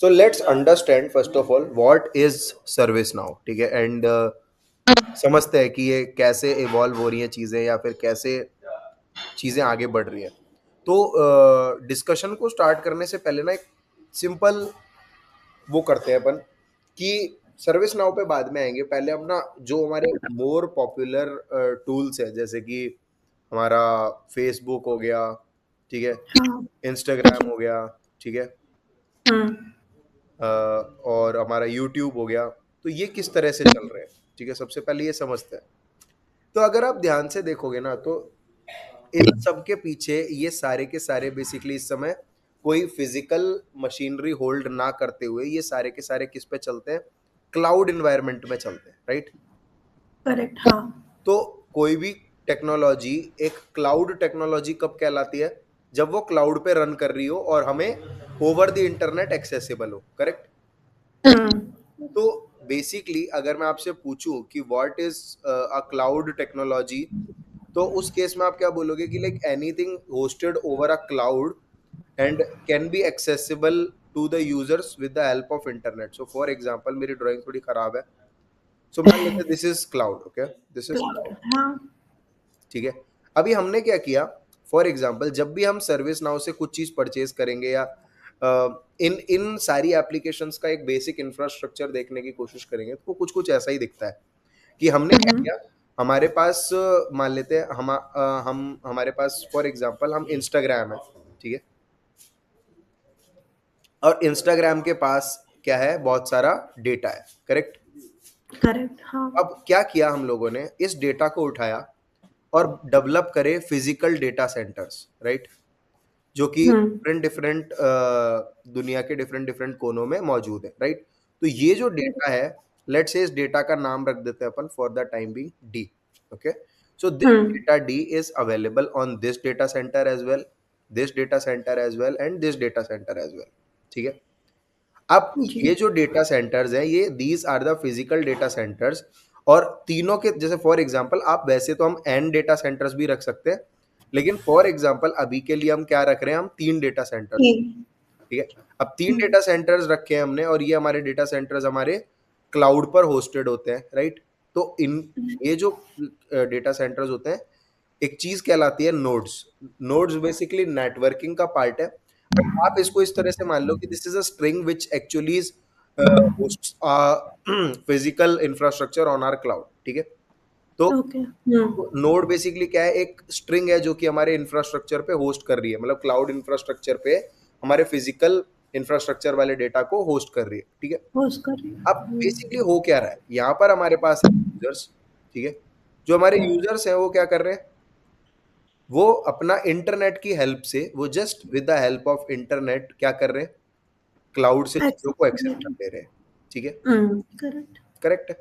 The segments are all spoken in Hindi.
So let's understand first of all what is service now, ठीक है, एंड समझते हैं कि ये कैसे इवॉल्व हो रही हैं चीज़ें या फिर कैसे चीज़ें आगे बढ़ रही हैं। तो डिस्कशन को स्टार्ट करने से पहले ना एक सिंपल वो करते हैं अपन कि सर्विस नाउ पे बाद में आएंगे। पहले हम ना जो हमारे मोर पॉपुलर टूल्स है, जैसे कि हमारा फेसबुक हो गया, ठीक है, हाँ। इंस्टाग्राम हो गया, ठीक है, हम्म। और हमारा यूट्यूब हो गया, तो ये किस तरह से चल रहे हैं, ठीक है, सबसे पहले ये समझते हैं। तो अगर आप ध्यान से देखोगे ना, तो इन सब के पीछे ये सारे के सारे बेसिकली इस समय कोई फिजिकल मशीनरी होल्ड ना करते हुए ये सारे के सारे किस पे चलते हैं, क्लाउड इन्वायरमेंट में चलते हैं, राइट। करेक्ट। हाँ। तो कोई भी टेक्नोलॉजी एक क्लाउड टेक्नोलॉजी कब कहलाती है, जब वो क्लाउड पे रन कर रही हो और हमें ओवर द इंटरनेट एक्सेसिबल हो, करेक्ट। हम्म। तो बेसिकली अगर मैं आपसे पूछूं कि what is a cloud technology, तो उस केस में आप क्या बोलोगे कि like anything hosted over a cloud and can be accessible to the users with the help of internet. So for example, मेरी ड्राइंग थोड़ी खराब है, सो मान लेते हैं this is cloud, okay, this is cloud. Cloud, हाँ। ठीक है। अभी हमने क्या किया, फॉर एग्जाम्पल जब भी हम सर्विस नाउ से कुछ चीज परचेज करेंगे या इन इन सारी एप्लीकेशंस का एक बेसिक इंफ्रास्ट्रक्चर देखने की कोशिश करेंगे, तो कुछ कुछ ऐसा ही दिखता है कि हमने क्या हम्म। किया। हमारे पास मान लेते हैं हम हमारे पास फॉर एग्जाम्पल हम इंस्टाग्राम है, ठीक है, और इंस्टाग्राम के पास क्या है, बहुत सारा डेटा है, करेक्ट। करेक्ट। हाँ। अब क्या किया हम लोगों ने, इस डेटा को उठाया और डेवलप करे फिजिकल डेटा सेंटर्स, राइट, जो कि हम्म। डिफरेंट डिफरेंट दुनिया के डिफरेंट डिफरेंट कोनों में मौजूद है, राइट। तो ये जो डेटा है, लेट्स से इस डेटा का नाम रख देते हैं अपन for the time being D, okay. So this hmm. Data D is available on this data centre as well, this data centre as well and this data centre as well, ठीक है। अब जी। ये जो डेटा सेंटर्स हैं, ये these are the physical data centres, और तीनों के जैसे फॉर एग्जांपल, आप वैसे तो हम एन डेटा सेंटर्स भी रख सकते हैं, लेकिन फॉर एग्जांपल अभी के लिए हम क्या रख रहे हैं, हम तीन डेटा सेंटर्स, ठीक। ठीक है। अब तीन हम्म। डेटा सेंटर्स रखे हैं हमने, और ये हमारे डेटा सेंटर्स हमारे क्लाउड पर होस्टेड होते हैं, राइट। तो इन ये जो डेटा सेंटर्स होते हैं, एक चीज कहलाती है नोड्स। नोड्स बेसिकली नेटवर्किंग का पार्ट है, बट आप इसको इस तरह से मान लो कि this is a string which actually is hosts physical infrastructure on our cloud, ठीक है। तो ओके। हम्म। नोड बेसिकली क्या है, एक स्ट्रिंग है जो कि हमारे इंफ्रास्ट्रक्चर पे होस्ट कर रही है, मतलब क्लाउड इंफ्रास्ट्रक्चर पे हमारे फिजिकल इंफ्रास्ट्रक्चर वाले डेटा को होस्ट कर रही है, ठीक है। होस्ट कर। अब बेसिकली हो क्या रहा है, यहाँ पर हमारे पास है यूजर्स, ठीक है। जो हमारे यूजर्स हैं वो क्या कर रहे हैं, वो अपना इंटरनेट की हेल्प से, वो just with the help of internet क्या कर रहे हैं, क्लाउड से चीजों को एक्सेस कर एक्सेसिबिलिटी। ले रहे हैं, ठीक है, करेक्ट। करेक्ट है।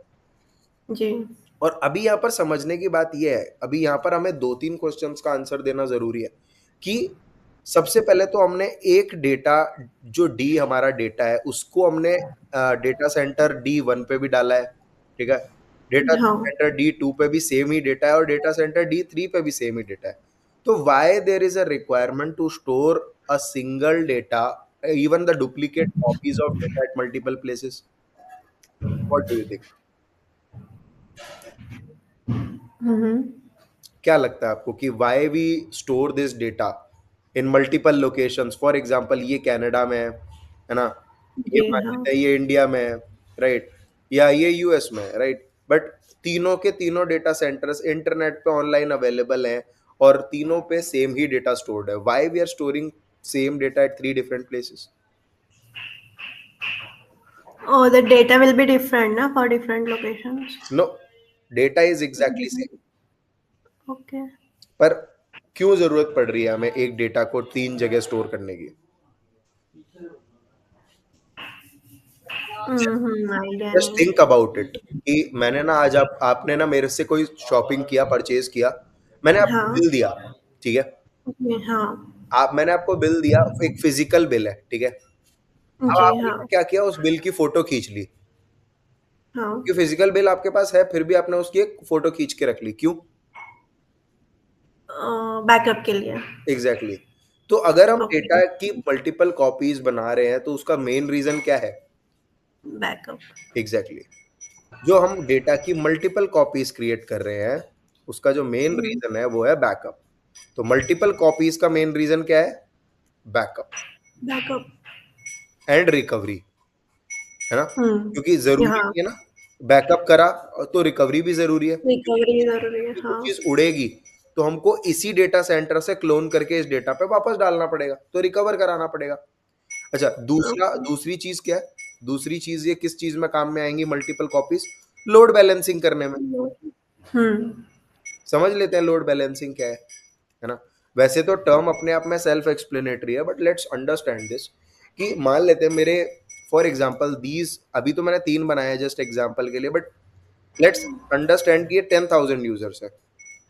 जी। और अभी यहाँ पर समझने की बात यह है, अभी यहाँ पर हमें दो तीन क्वेश्चंस का आंसर देना जरूरी है कि सबसे पहले तो हमने एक डेटा, जो डी हमारा डेटा है, उसको हमने डेटा सेंटर D1 पे भी डाला है, ठीक है। डेटा हाँ। सेंटर D2 पे भी सेम ही डेटा है, और डेटा सेंटर D3 पे भी सेम ही डेटा है। तो why there is a requirement to store a single data, even the duplicate copies of data at multiple places, what do you think, hmm. क्या लगता है आपको कि why we store this data in multiple locations, for example ये कनाडा में है ना, ये जी। मान हाँ। लेते हैं ये इंडिया में है, राइट, या ये यूएस में है, राइट, बट तीनों के तीनों डेटा सेंटर्स इंटरनेट पे ऑनलाइन अवेलेबल हैं, और तीनों पे सेम ही डेटा स्टोर्ड है। Why we are storing same data at three different places? Oh, the data will be different, na, for different locations. No, data is exactly same, Okay. पर क्यों जरूरत पड़ रही है हमें एक डेटा को तीन जगह स्टोर करने की? Idea जस्ट नहीं। थिंक अबाउट इट कि मैंने ना आज आपने ना मेरे से कोई शॉपिंग किया, परचेज किया, मैंने आपको हाँ। बिल दिया, ठीक है। ओके। हाँ। मैंने आपको बिल दिया, एक फिजिकल बिल है, ठीक है। अब जी। आपने हाँ। क्या किया, उस बिल की फोटो खींच ली, हाँ। क्योंकि फिजिकल बिल आपके पास है, फिर भी आपने उसकी एक फोटो खींच के रख ली, क्यों? बैकअप के लिए। Exactly exactly. तो अगर हम Okay. डेटा की मल्टीपल कॉपीज बना रहे हैं तो उसका मेन रीजन क्या है? Backup. Exactly exactly. जो हम डेटा की मल्टीपल कॉपीज क्रिएट कर रहे हैं उसका जो मेन Hmm. रीजन है वो है बैकअप। तो मल्टीपल कॉपीज का मेन रीजन क्या है? Backup Backup. एंड रिकवरी, है ना? Hmm. क्योंकि जरूरी हाँ, नहीं है ना, बैकअप करा तो रिकवरी भी जरूरी है, रिकवरी जरूरी है, क्योंकि वो हाँ। चीज उड़ेगी तो हमको इसी डेटा सेंटर से क्लोन करके इस डेटा पे वापस डालना पड़ेगा, तो रिकवर कराना पड़ेगा। अच्छा, दूसरा Okay. दूसरी चीज क्या है? दूसरी चीज ये किस चीज में काम में आएंगी मल्टीपल कॉपीज? लोड बैलेंसिंग करने में। हम्म। समझ लेते हैं लोड बैलेंसिंग क्या है ना? वैसे तो टर्म अपने आप में सेल्फ एक्सप्लेनेटरी है, बट लेट्स अंडरस्टैंड दिस कि मान लेते हैं मेरे, फॉर एग्जांपल दीज, अभी तो मैंने 3 बनाए जस्ट एग्जांपल के लिए, बट लेट्स अंडरस्टैंड कि ये 10,000 यूजर्स है,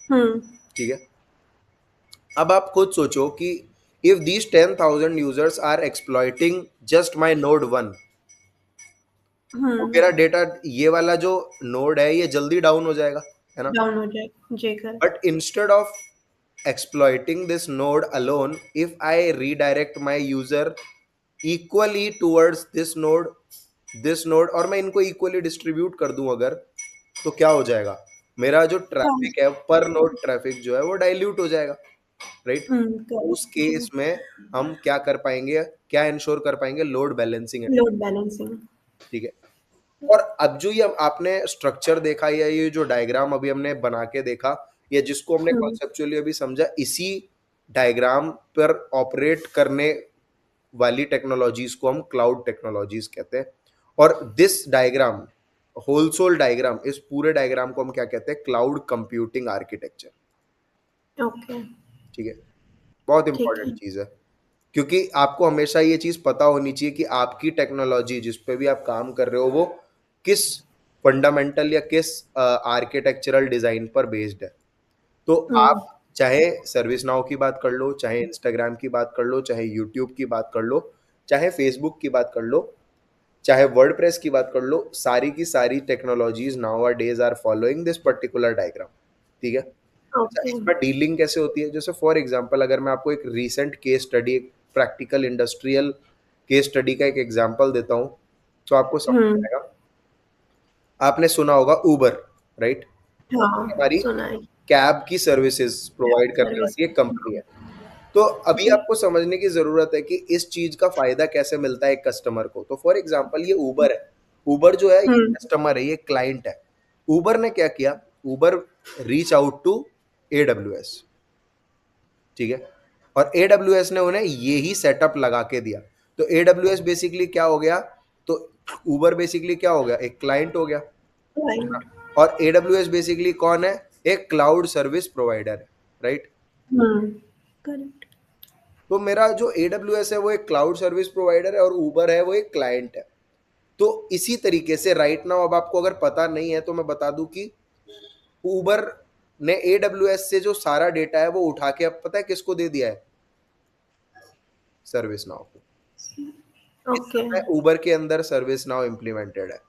हम्म। ठीक है? अब आप खुद सोचो कि if these 10,000 users are exploiting just my node 1, तो हम्म। मेरा डेटा, ये वाला जो नोड है ये जल्दी डाउन हो जाएगा, है ना? डाउन हो जाए जी, कर। But instead of exploiting this node alone, if I redirect my user equally towards this node और मैं इनको इक्वली डिस्ट्रीब्यूट कर दूं अगर, तो क्या हो जाएगा? मेरा जो ट्रैफिक है पर नोड ट्रैफिक जो है वो डाइल्यूट हो जाएगा, राइट? उस करेक्ट जी। केस में हम क्या कर पाएंगे, क्या इंश्योर कर पाएंगे? Load balancing, load balancing. ठीक है? और अब जो ये आपने स्ट्रक्चर देखा या ये जो डायग्राम अभी हमने बना के देखा या जिसको हमने हम्म। कॉन्सेप्चुअली अभी समझा, इसी डायग्राम पर ऑपरेट करने वाली टेक्नोलॉजीज को हम क्लाउड टेक्नोलॉजीज कहते हैं। और दिस डायग्राम, होल डायग्राम, इस पूरे डायग्राम को हम क्या कहते हैं? Cloud computing architecture, okay. ठीक है? बहुत ठीक इंपॉर्टेंट है। चीज है, क्योंकि आपको हमेशा ये चीज पता होनी चाहिए कि आपकी टेक्नोलॉजी जिस पे भी आप काम कर रहे हो वो किस फंडामेंटल या किस आर्किटेक्चरल डिजाइन पर बेस्ड है। तो हम्म। आप चाहे सर्विस नाउ की बात कर लो, चाहे इंस्टाग्राम की बात कर लो, चाहे यूट्यूब की बात कर लो, चाहे फेसबुक की बात कर लो, चाहे वर्डप्रेस की बात कर लो, सारी की सारी technologies nowadays are following this particular diagram, ठीक है? अच्छा, ओके। इसमें डीलिंग कैसे होती है? जैसे फॉर एग्जांपल अगर मैं आपको एक रीसेंट केस स्टडी, एक प्रैक्टिकल इंडस्ट्रियल केस स्टडी का एक एग्जांपल देता हूँ तो आपको समझ हम्म। आएगा। आपने सुना होगा उबर, राइट? हाँ, हमारी सुना है। कैब की सर्विसेज प्रोवाइड करने सर्विस। वाली एक कंपनी है। तो अभी जी। आपको समझने की जरूरत है कि इस चीज का फायदा कैसे मिलता है एक कस्टमर को। तो फॉर एग्जांपल ये उबर है, उबर जो है ये हम्म। कस्टमर है, ये क्लाइंट है। उबर ने क्या किया? उबर रीच आउट टू AWS, ठीक है? और AWS ने उन्हें यही सेटअप लगा के दिया। तो AWS बेसिकली क्या हो गया? तो उबर बेसिकली क्या हो गया? एक क्लाइंट हो गया, है ना? क्लाइंट। और AWS बेसिकली कौन है? एक क्लाउड सर्विस प्रोवाइडर है, राइट? हम्म। करेक्ट। तो मेरा जो AWS है वो एक क्लाउड सर्विस प्रोवाइडर है और उबर है वो एक क्लाइंट है। तो इसी तरीके से राइट नाउ, अब आपको अगर पता नहीं है तो मैं बता दूं कि उबर ने AWS से जो सारा डेटा है वो उठा के अब पता है किसको दे दिया है? सर्विस नाउ को। इस ओके। समय उबर के अंदर सर्विस नाउ इम्प्लीमेंटेड है।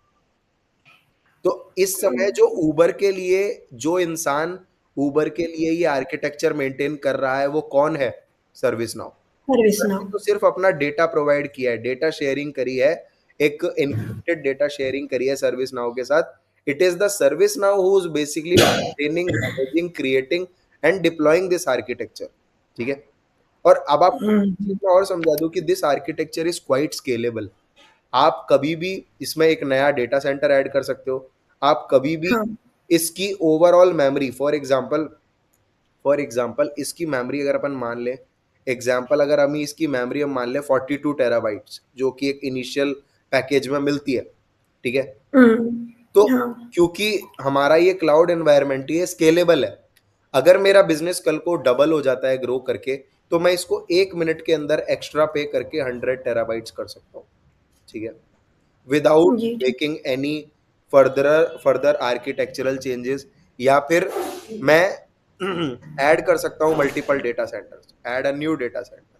तो इस समय जो उबर के लिए, जो इंसान उबर के लिए ये आर्किटेक्चर मेंटेन कर रहा है वो कौन है? Service now. सर्विस उबर ने नाउ। तो सिर्फ अपना डेटा प्रोवाइड किया है, डेटा शेयरिंग करी है, एक एन्क्रिप्टेड डेटा शेयरिंग करी है सर्विस नाउ के साथ। It is the service now who is basically maintaining, managing, creating and deploying this architecture, ठीक है? और अब आपको एक चीज हम्म। मैं और समझा दूं कि this architecture is quite scalable. आप कभी भी इसमें एक नया डेटा सेंटर ऐड कर सकते हो। आप कभी भी हाँ। इसकी ओवरऑल मेमोरी, फॉर एग्जांपल इसकी मेमोरी अगर अपन मान लें, एग्जांपल अगर हम इसकी मेमोरी हम मान लें 42 टेराबाइट्स, जो कि एक इनिशियल पैकेज में मिलती है, ठीक है? तो हाँ। क्योंकि हमारा ये क्लाउड एनवायरनमेंट ही स्केलेबल है, अगर मेरा बिजनेस कल को डबल हो जाता है ग्रो करके, तो मैं इसको 1 मिनट के अंदर एक्स्ट्रा पे करके 100 टेराबाइट्स कर सकता हूँ, ठीक है? विदाउट जी, ठीक। Making any further architectural changes, या फिर मैं ऐड कर सकता हूँ multiple data centres, add a new data centre,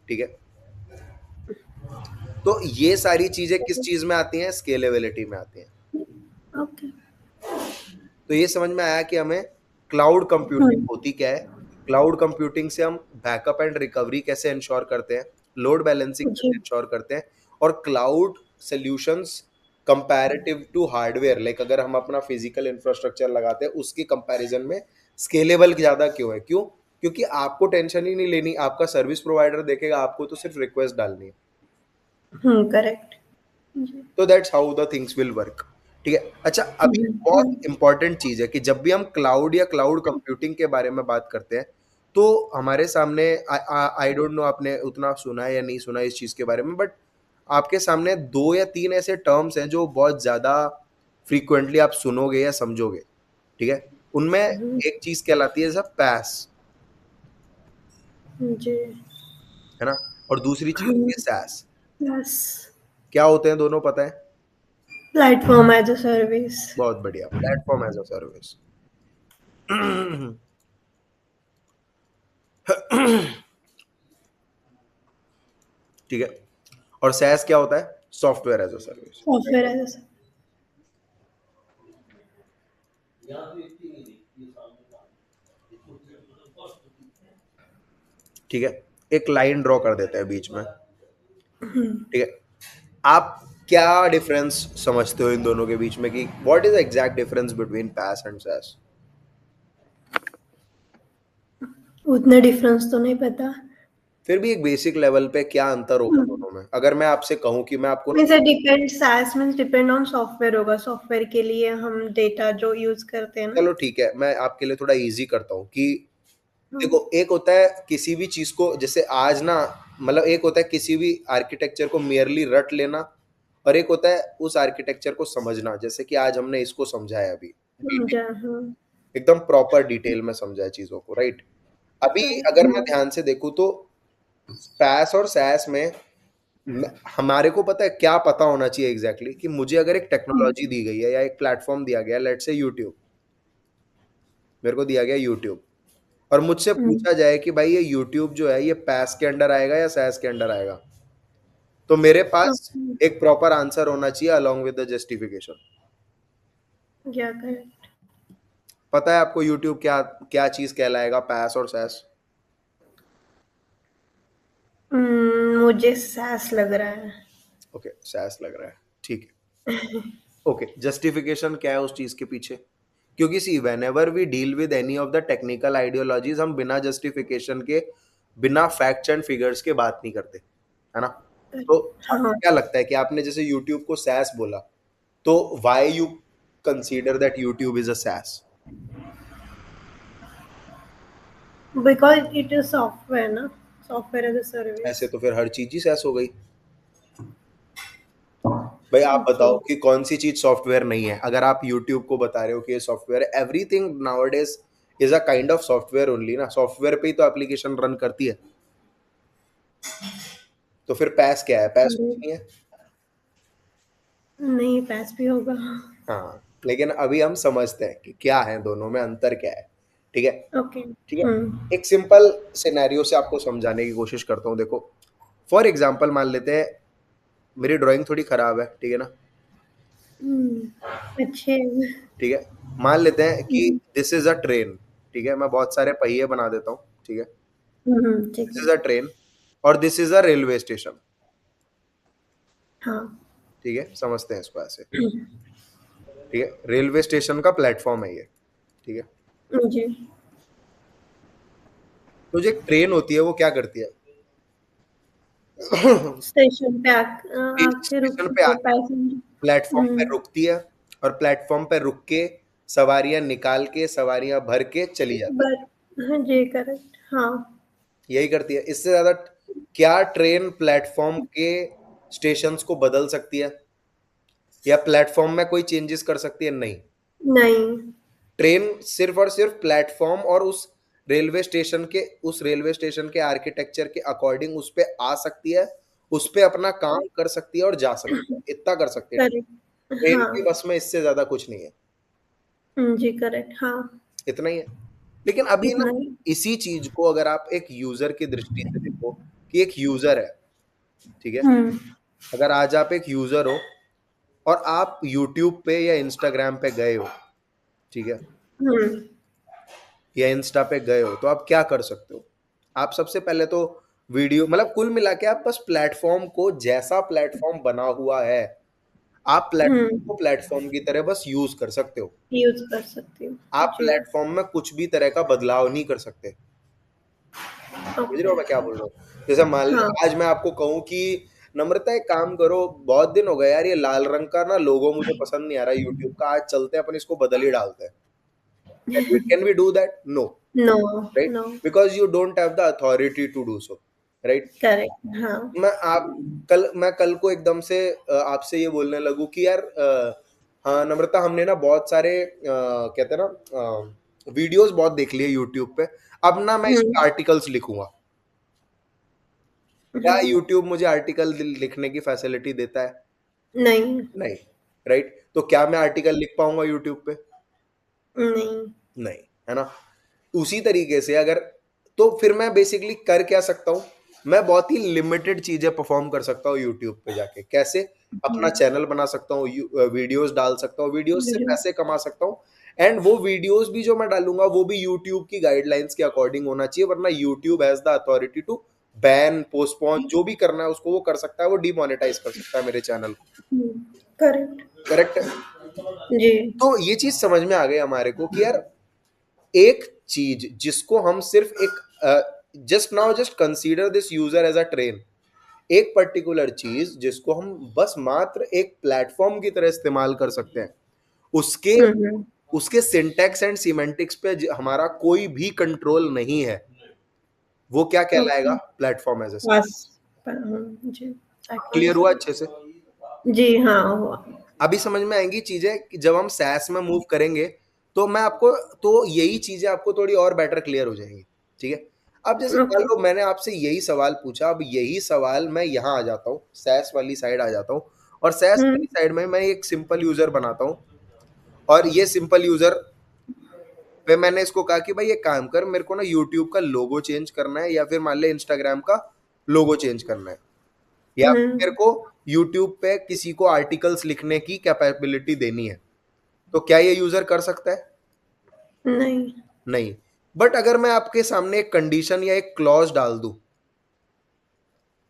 ठीक है? तो ये सारी चीजें किस चीज में आती हैं? स्केलेबिलिटी में आती हैं। ओके। तो ये समझ में आया कि हमें क्लाउड कंप्यूटिंग हम्म। होती क्या है, क्लाउड कंप्यूटिंग से हम बैकअप एंड रिकवरी कैसे इंश्योर करते हैं, लोड बैलेंसिंग कैसे जी। इंश्योर करते हैं, और cloud solutions comparative to hardware, like अगर हम अपना फिजिकल इंफ्रास्ट्रक्चर लगाते हैं उसकी कंपैरिजन में स्केलेबल ज्यादा क्यों है, क्यों? क्योंकि आपको टेंशन ही नहीं लेनी, आपका सर्विस प्रोवाइडर देखेगा, आपको तो सिर्फ रिक्वेस्ट डालनी है। करेक्ट। जी। तो that's how the things will work. ठीक है, अच्छा अभी बहुत इंपॉर्टेंट चीज है कि जब भी हम क्लाउड या क्लाउड कंप्यूटिंग के बारे में बात करते हैं तो हमारे सामने, आई डोंट नो आपने उतना सुना है या नहीं सुना है इस चीज के बारे में, बट आपके सामने दो या तीन ऐसे टर्म्स हैं जो बहुत ज्यादा फ्रीक्वेंटली आप सुनोगे या समझोगे। ठीक है, उनमें एक चीज कहलाती है सब पैस, जी। है ना, और दूसरी चीज होती है सैस। यस। क्या होते हैं दोनों, पता है? Platform as a service. बहुत बढ़िया, प्लेटफॉर्म एज अ सर्विस। ठीक है, और सैस क्या होता है? Software as a service. Software as a ठीक है, एक लाइन ड्रॉ कर देते हैं बीच में। ठीक है, आप क्या डिफरेंस समझते हो इन दोनों के बीच में, कि what is the exact difference between पैस एंड सैस? उतना डिफरेंस तो नहीं पता। फिर भी एक बेसिक लेवल पे क्या अंतर होगा दोनों में, अगर मैं आपसे कहूं कि मैं आपको ना, means depend, SaaS means depend on software होगा, सॉफ्टवेयर के लिए हम डेटा जो यूज करते हैं ना। चलो ठीक है, मैं आपके लिए थोड़ा इजी करता हूँ कि हाँ। देखो, एक होता है किसी भी चीज को, जैसे आज ना, मतलब एक होता है किसी भी आर्किटेक्चर को मेयरली रट लेना, और एक होता है उस आर्किटेक्चर को समझना, जैसे कि आज हमने इसको समझा है अभी, समझा, हाँ। एकदम प्रॉपर डिटेल में समझा है चीजों को, राइट? अभी अगर मैं ध्यान से देखूं तो पैस और सैस में हमारे को पता है क्या पता होना चाहिए एग्जैक्टली exactly, कि मुझे अगर एक टेक्नोलॉजी दी गई है या एक प्लेटफॉर्म दिया गया, लेट्स से यूट्यूब, मेरे को दिया गया यूट्यूब, और मुझसे पूछा जाए कि भाई ये यूट्यूब जो है ये पैस के अंडर आएगा या सैस के अंडर आएगा, तो मेरे पास ओके। एक प्रॉपर आंसर होना चाहिए अलोंग विद द जस्टिफिकेशन। क्या करेक्ट। पता है आपको यूट्यूब क्या क्या चीज कहलाएगा, पैस और सैस? मुझे SaaS लग रहा है। ओके, सैस लग रहा है, ठीक है। ओके, जस्टिफिकेशन क्या है उस चीज के पीछे? क्योंकि see whenever we deal with any of the technical ideologies, हम बिना जस्टिफिकेशन के, बिना फैक्ट्स एंड फिगर्स के बात नहीं करते, है ना? तो हाँ। आपको क्या लगता है कि आपने जैसे यूट्यूब को सैस बोला, तो why you consider that YouTube is a SaaS? Because it is software ना, सॉफ्टवेयर एज अ ऐसे सर्विस। तो फिर हर चीज ही सैस हो गई। भाई आप जी। बताओ कि कौन सी चीज सॉफ्टवेयर नहीं है, अगर आप यूट्यूब को बता रहे हो कि ये सॉफ्टवेयर है, everything nowadays is a kind of software only ना, सॉफ्टवेयर पे ही तो एप्लीकेशन रन करती है। तो फिर पैस क्या है? पैस कुछ नहीं है। नहीं, पैस भी होगा। हाँ, लेकिन अभी हम समझते हैं कि क्या है दोनों में अंतर क्या है। ठीक है, ओके। ठीक है, एक सिंपल सिनेरियो से आपको समझाने की कोशिश करता हूँ। देखो, फॉर एग्जाम्पल मान लेते हैं मेरी ड्राइंग थोड़ी खराब है, ठीक है ना, अच्छे। ठीक है, मान लेते हैं कि दिस इज अ ट्रेन, ठीक है, मैं बहुत सारे पहिए बना देता हूँ, ठीक है, ठीक दिस है। इज अ ट्रेन, और this is a railway station. हाँ। ठीक है, समझते हैं इसको ऐसे। ठीक है, रेलवे स्टेशन का प्लेटफॉर्म है ये। ठीक है, जी। तो जो एक ट्रेन होती है वो क्या करती है? स्टेशन पे आके स्टेशन पे रुकती है आके पैसेंजर। प्लेटफॉर्म पे रुकती है, और प्लेटफॉर्म पे रुक के सवारियां निकाल के, सवारियां भर के चली जाती बट हाँ जी, करेक्ट, हाँ। है, यही करती है। इससे ज्यादा क्या ट्रेन प्लेटफॉर्म के स्टेशंस को बदल सकती है या प्लेटफॉर्म में कोई चेंजेस कर सकती है? नहीं। नहीं। ट्रेन सिर्फ और सिर्फ प्लेटफॉर्म और उस रेलवे स्टेशन के आर्किटेक्चर के अकॉर्डिंग उस पे आ सकती है, उस पे अपना काम कर सकती है और जा सकती है, इतना कर सकती है। करेक्ट। ट्रेन हाँ। की बस में इससे ज्यादा कुछ नहीं है, जी, करेक्ट, हाँ। इतना ही है। लेकिन अभी ना, इतना ही। इसी चीज को अगर आप एक यूजर की दृष्टि से देखो, कि एक यूजर है, ठीक है, हम्म। अगर आज आप एक यूजर हो और आप यूट्यूब पे या इंस्टाग्राम पे गए हो, ठीक है, हम्म। या इंस्टा पे गए हो, तो आप क्या कर सकते हो? आप सबसे पहले तो वीडियो, मतलब कुल मिला के आप बस प्लेटफॉर्म को, जैसा प्लेटफॉर्म बना हुआ है, आप प्लेटफॉर्म को प्लेटफॉर्म की तरह बस यूज कर सकते हो। यूज कर सकती हूँ। आप जी। प्लेटफॉर्म में कुछ भी तरह का बदलाव नहीं कर सकते। समझ रहे ओके। हो मैं क्या बोल रहा हूँ? जैसे मान लो हाँ। आज मैं आपको कहूँ कि नम्रता एक काम करो, बहुत दिन हो गए यार ये लाल रंग का ना लोगो मुझे पसंद नहीं आ रहा यूट्यूब का, आज चलते हैं अपन इसको बदल ही डालते हैं। Can we do that? No, no. right? No. Because you don't have the authority to do so, right? Correct. हाँ। मैं कल को एकदम से आपसे ये बोलने लगूं कि यार हाँ नम्रता, हमने ना बहुत सारे कहते हैं ना वीडियोस बहुत देख लिए यूट्यूब पे, अब ना मैं इस पे हम्म। आर्टिकल्स लिखूंगा। क्या हम्म। यूट्यूब मुझे आर्टिकल लिखने की फैसिलिटी देता है? नहीं। नहीं। राइट, तो क्या मैं आर्टिकल लिख पाऊंगा यूट्यूब पे? नहीं। नहीं, है ना? उसी तरीके से अगर, तो फिर मैं बेसिकली कर क्या सकता हूँ, मैं बहुत ही लिमिटेड चीजें परफॉर्म कर सकता हूँ यूट्यूब पे जाके। कैसे? अपना हम्म। चैनल बना सकता हूँ, वीडियोस डाल सकता हूँ, वीडियोस से वीडियो। पैसे कमा सकता हूँ। एंड वो वीडियोस भी जो मैं डालूंगा वो भी यूट्यूब की गाइडलाइंस के अकॉर्डिंग होना चाहिए, वरना YouTube has the authority to ban, postpone, जो भी करना है उसको वो कर सकता है, वो डिमोनेटाइज कर सकता है मेरे चैनल को। करेक्ट। करेक्ट है? जी। तो ये चीज समझ में आ गई हमारे को कि यार एक चीज जिसको हम सिर्फ एक, just now just consider this user as a train, एक पर्टिकुलर चीज जिसको हम बस मात्र एक प्लेटफॉर्म की तरह इस्तेमाल कर सकते हैं, उसके हम्म। उसके सिंटैक्स एंड सीमेंटिक्स पे हमारा कोई भी कंट्रोल नहीं है, वो क्या कहलाएगा? ओके। Platform as a. बस। जी। क्लियर हुआ अच्छे से? जी हाँ हुआ। अभी समझ में आएंगी चीजें कि जब हम सैस में मूव करेंगे, तो मैं आपको, तो यही चीजें आपको थोड़ी और बेटर क्लियर हो जाएंगी। ठीक है? अब जैसे मान ओके। लो मैंने आपसे यही सवाल पूछा, अब यही सवाल मैं यहाँ आ जाता हूँ, सैस वाली साइड आ जाता हूँ, और सैस वाली हम्म। साइड में मैं एक सिंपल यूजर बनाता हूँ, और ये सिंपल यूजर पे मैंने इसको कहा कि भाई ये काम कर, मेरे को ना यूट्यूब का लोगो चेंज करना है, या फिर मान ले इंस्टाग्राम का लोगो चेंज करना है, या फिर मेरे हम्म। को यूट्यूब पे किसी को आर्टिकल्स लिखने की कैपेबिलिटी देनी है, तो क्या ये यूजर कर सकता है? नहीं। नहीं। बट अगर मैं आपके सामने एक कंडीशन या एक क्लॉज डाल दूं,